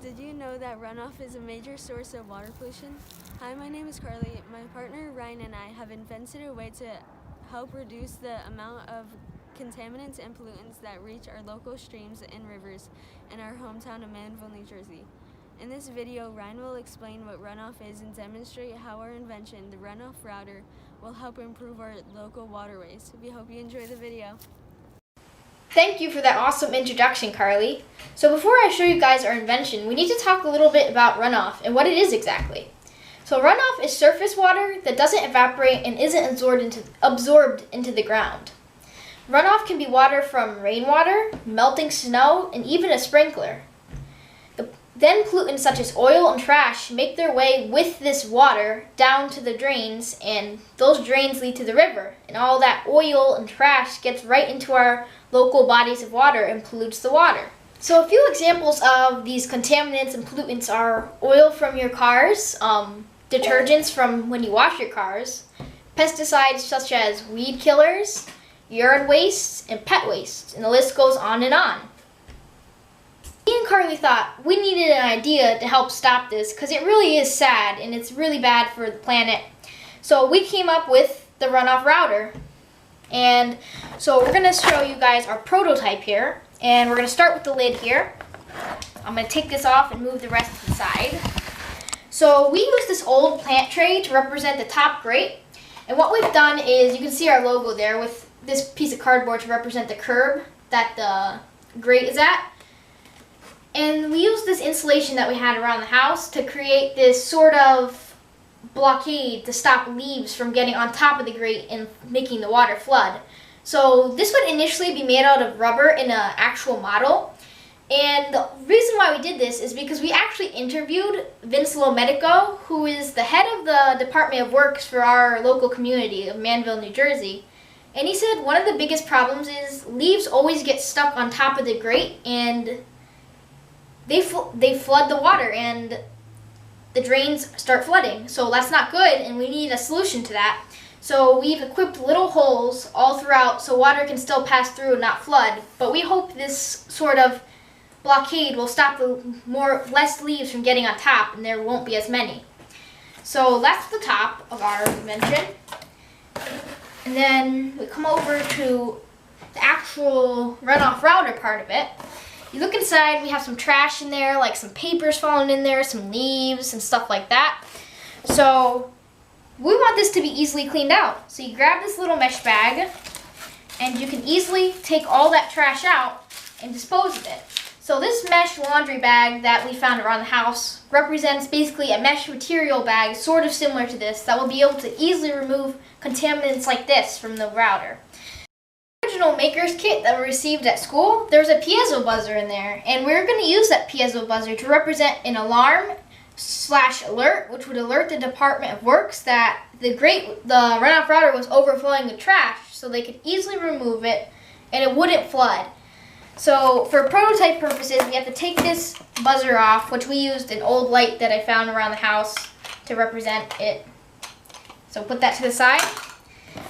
Did you know that runoff is a major source of water pollution? Hi, my name is Carly. My partner Ryan and I have invented a way to help reduce the amount of contaminants and pollutants that reach our local streams and rivers in our hometown of Manville, New Jersey. In this video, Ryan will explain what runoff is and demonstrate how our invention, the runoff router, will help improve our local waterways. We hope you enjoy the video. Thank you for that awesome introduction, Carly. So before I show you guys our invention, we need to talk a little bit about runoff and what it is exactly. So runoff is surface water that doesn't evaporate and isn't absorbed into the ground. Runoff can be water from rainwater, melting snow, and even a sprinkler. Then pollutants such as oil and trash make their way with this water down to the drains, and those drains lead to the river. And all that oil and trash gets right into our local bodies of water and pollutes the water. So a few examples of these contaminants and pollutants are oil from your cars, detergents from when you wash your cars, pesticides such as weed killers, urine waste, and pet waste, and the list goes on and on. Me and Carly thought we needed an idea to help stop this because it really is sad and it's really bad for the planet. So we came up with the runoff router. And so we're going to show you guys our prototype here. And we're going to start with the lid here. I'm going to take this off and move the rest to the side. So we use this old plant tray to represent the top grate. And what we've done is, you can see our logo there with this piece of cardboard to represent the curb that the grate is at. And we used this insulation that we had around the house to create this sort of blockade to stop leaves from getting on top of the grate and making the water flood. So this would initially be made out of rubber in an actual model. And the reason why we did this is because we actually interviewed Vince Lomedico, who is the head of the Department of Works for our local community of Manville, New Jersey. And he said one of the biggest problems is leaves always get stuck on top of the grate and they flood the water and the drains start flooding. So that's not good and we need a solution to that. So we've equipped little holes all throughout so water can still pass through and not flood. But we hope this sort of blockade will stop less leaves from getting on top and there won't be as many. So that's the top of our invention. And then we come over to the actual runoff router part of it. You look inside, we have some trash in there, like some papers falling in there, some leaves and stuff like that. So we want this to be easily cleaned out. So you grab this little mesh bag and you can easily take all that trash out and dispose of it. So this mesh laundry bag that we found around the house represents basically a mesh material bag sort of similar to this that will be able to easily remove contaminants like this from the router. Original maker's kit that we received at school, there's a piezo buzzer in there, and we're going to use that piezo buzzer to represent an alarm/alert, which would alert the Department of Works that the runoff router was overflowing with trash, so they could easily remove it and it wouldn't flood. So for prototype purposes, we have to take this buzzer off, which we used an old light that I found around the house to represent it. So put that to the side.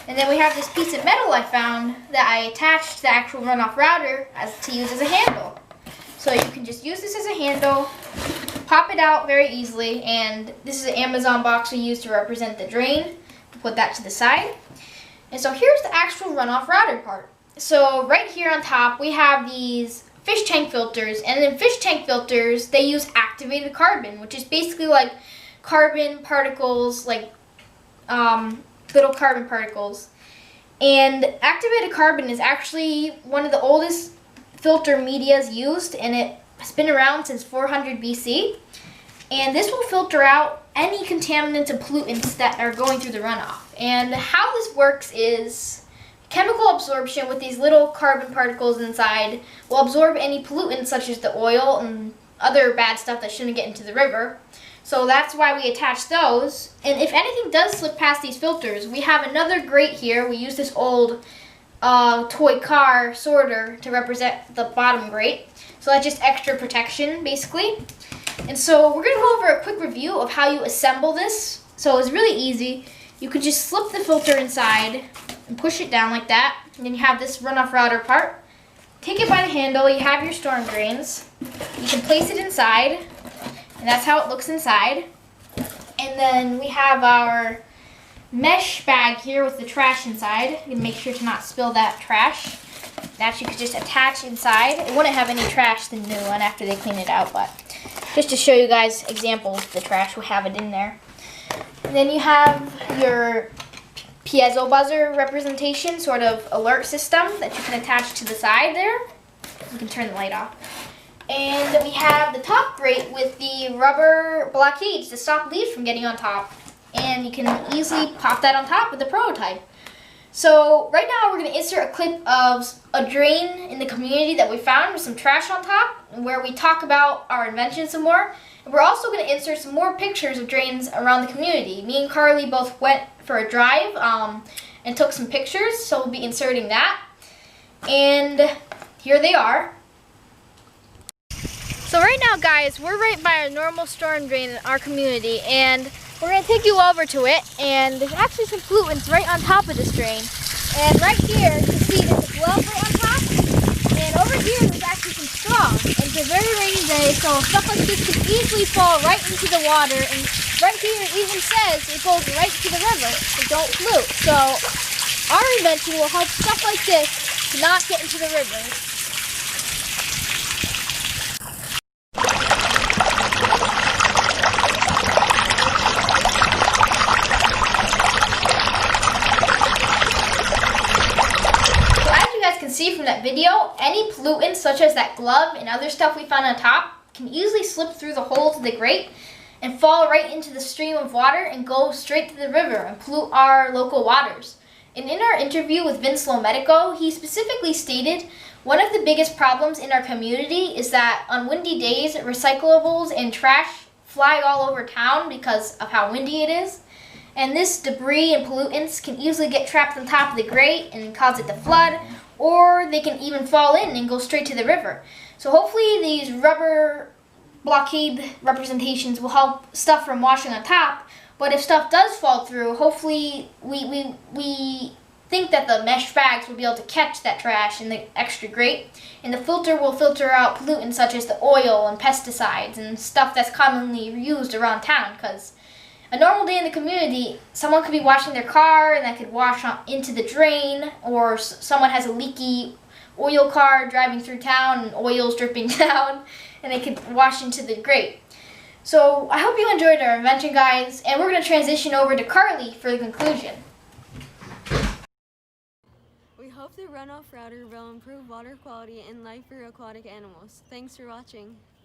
And then we have this piece of metal I found that I attached to the actual runoff router to use as a handle. So you can just use this as a handle, pop it out very easily, and this is an Amazon box we use to represent the drain. Put that to the side. And so here's the actual runoff router part. So right here on top we have these fish tank filters, and in fish tank filters they use activated carbon, which is basically like carbon particles, like little carbon particles. And activated carbon is actually one of the oldest filter medias used, and it has been around since 400 BC. And this will filter out any contaminants and pollutants that are going through the runoff. And how this works is chemical absorption with these little carbon particles inside will absorb any pollutants such as the oil and other bad stuff that shouldn't get into the river. So that's why we attach those. And if anything does slip past these filters, we have another grate here. We use this old toy car sorter to represent the bottom grate. So that's just extra protection, basically. And so we're going to go over a quick review of how you assemble this. So it's really easy. you could just slip the filter inside and push it down like that. And then you have this runoff router part. Take it by the handle, you have your storm drains. You can place it inside, and that's how it looks inside. And then we have our mesh bag here with the trash inside. You can make sure to not spill that trash. That you could just attach inside. It wouldn't have any trash, the new one, after they clean it out, but just to show you guys examples, the trash will have it in there. And then you have your piezo buzzer representation, sort of alert system that you can attach to the side there. You can turn the light off. And we have the top grate with the rubber blockades to stop leaves from getting on top. And you can easily pop that on top with the prototype. So right now we're going to insert a clip of a drain in the community that we found with some trash on top, where we talk about our invention some more. And we're also going to insert some more pictures of drains around the community. Me and Carly both went for a drive and took some pictures, so we'll be inserting that. And here they are. So right now, guys, we're right by a normal storm drain in our community, and we're going to take you over to it, and there's actually some pollutants right on top of this drain. And right here, you can see there's a glove right on top, and over here there's actually some straw. And it's a very rainy day, so stuff like this can easily fall right into the water, and right here it even says it goes right to the river, so don't pollute. So our invention will help stuff like this to not get into the river. See from that video, any pollutants such as that glove and other stuff we found on top can easily slip through the hole to the grate and fall right into the stream of water and go straight to the river and pollute our local waters. And in our interview with Vince Lomedico, he specifically stated one of the biggest problems in our community is that on windy days, recyclables and trash fly all over town because of how windy it is. And this debris and pollutants can easily get trapped on top of the grate and cause it to flood, or they can even fall in and go straight to the river. So hopefully these rubber blockade representations will help stuff from washing on top, but if stuff does fall through, hopefully we think that the mesh bags will be able to catch that trash in the extra grate, and the filter will filter out pollutants such as the oil and pesticides and stuff that's commonly used around town, because a normal day in the community, someone could be washing their car and that could wash into the drain, or someone has a leaky oil car driving through town and oil's dripping down and they could wash into the grate. So I hope you enjoyed our invention, guys, and we're going to transition over to Carly for the conclusion. We hope the runoff router will improve water quality and life for aquatic animals. Thanks for watching.